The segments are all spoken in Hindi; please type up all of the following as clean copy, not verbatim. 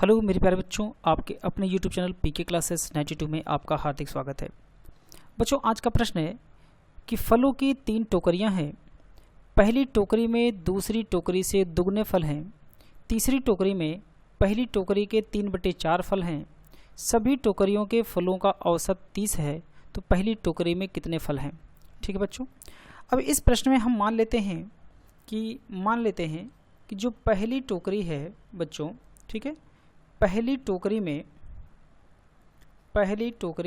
हेलो मेरे प्यारे बच्चों, आपके अपने YouTube चैनल पीके क्लासेस 92 में आपका हार्दिक स्वागत है। बच्चों, आज का प्रश्न है कि फलों की 3 टोकरियां हैं। पहली टोकरी में दूसरी टोकरी से दुगने फल हैं। तीसरी टोकरी में पहली टोकरी के 3/4 फल हैं। सभी टोकरियों के फलों का औसत 30 है, तो पहली टोकरी में कितने फल हैं? ठीक है बच्चों, अब इस प्रश्न में हम मान लेते हैं कि जो पहली टोकरी है बच्चों, ठीक है, पहली टोकरी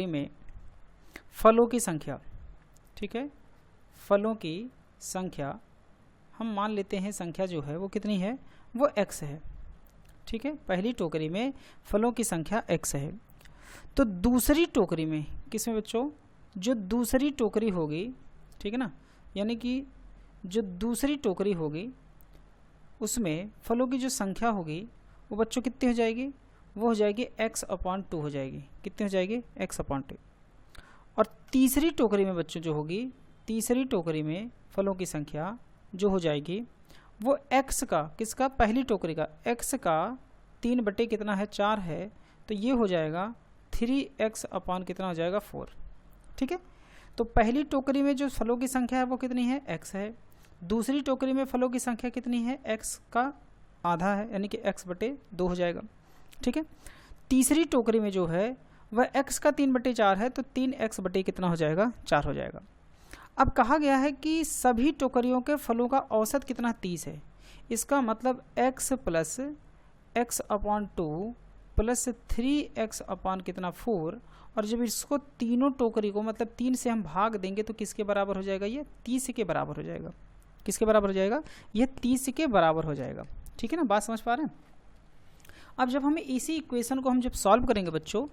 में फलों की संख्या, ठीक है, फलों की संख्या हम मान लेते हैं, संख्या जो है वो कितनी है, वो x है। ठीक है, पहली टोकरी में फलों की संख्या x है। तो दूसरी टोकरी में किसमें बच्चों, जो दूसरी टोकरी होगी, ठीक है ना, यानी कि जो दूसरी टोकरी होगी उसमें फलों की जो संख्या होगी वो बच्चों कितनी हो जाएगी, वो हो जाएगी x/2 हो जाएगी। कितनी हो जाएगी, x/2। और तीसरी टोकरी में बच्चों जो होगी, तीसरी टोकरी में फलों की संख्या जो हो जाएगी वो x का, किसका, पहली टोकरी का, x का 3 कितना है, 4 है, तो ये हो जाएगा 3x/ कितना हो जाएगा, 4। ठीक है, तो पहली टोकरी में जो फलों की संख्या है वो कितनी है, x है। दूसरी टोकरी में फलों की संख्या कितनी है, x का आधा है, यानी कि x/2 हो जाएगा। ठीक है, तीसरी टोकरी में जो है वह x का 3/4 है, तो 3x/ कितना हो जाएगा, 4 हो जाएगा। अब कहा गया है कि सभी टोकरियों के फलों का औसत कितना, 30 है। इसका मतलब x plus x/2 plus 3x/ कितना, 4। और जब इसको तीनों टोकरी को मतलब 3 से हम भाग देंगे तो किसके बराबर हो जाएगा, ये 30 के बराबर हो जाएगा। किसके बराबर हो जाएगा, ये 30 के बराबर हो जाएगा। ठीक है ना, बात समझ पा रहे हैं? अब जब हमें इसी इक्वेशन को हम जब सॉल्व करेंगे बच्चों,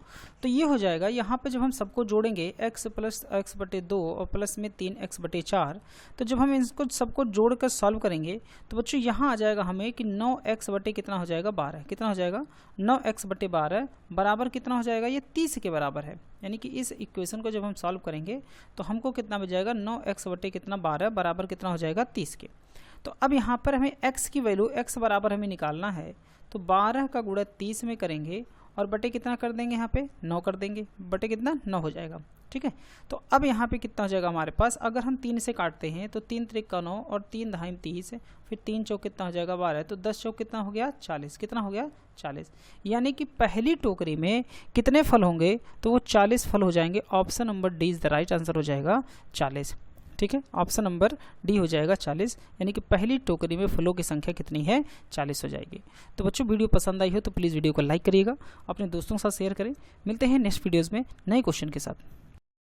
तो ये हो जाएगा, यहाँ पे जब हम सबको जोड़ेंगे x प्लस x/2 और प्लस में 3x/4, तो जब हम इसको सबको जोड़कर सॉल्व करेंगे तो बच्चों यहाँ आ जाएगा हमें कि 9x/ कितना हो जाएगा, 12। कितना हो जाएगा, 9x/12 बराबर कितना हो जाएगा, ये 30 के बराबर है। यानी कि इस इक्वेशन को जब हम सॉल्व करेंगे तो हमको कितना मिल जाएगा, 9x/ कितना 12 बराबर कितना हो जाएगा, 30 के। तो अब यहाँ पर हमें x की वैल्यू, x बराबर हमें निकालना है, तो 12 का गुणा 30 में करेंगे और बटे कितना कर देंगे, यहाँ पे 9 कर देंगे, बटे कितना 9 हो जाएगा। ठीक है, तो अब यहाँ पे कितना हो जाएगा हमारे पास, अगर हम 3 से काटते हैं तो 3 त्रिक का 9 और 3 दहाई 30, फिर 3 चौक कितना हो जाएगा, 12, तो 10 चौक कितना हो गया, 40। कितना हो गया, 40। यानी कि पहली टोकरी में कितने फल होंगे, तो वो 40 फल हो जाएंगे। Option number D is the right answer हो जाएगा 40। ठीक है, ऑप्शन नंबर डी हो जाएगा 40, यानी कि पहली टोकरी में फलों की संख्या कितनी है, 40 हो जाएगी। तो बच्चों, वीडियो पसंद आई हो तो प्लीज़ वीडियो को लाइक करिएगा, अपने दोस्तों के साथ शेयर करें। मिलते हैं नेक्स्ट वीडियोज़ में नए क्वेश्चन के साथ।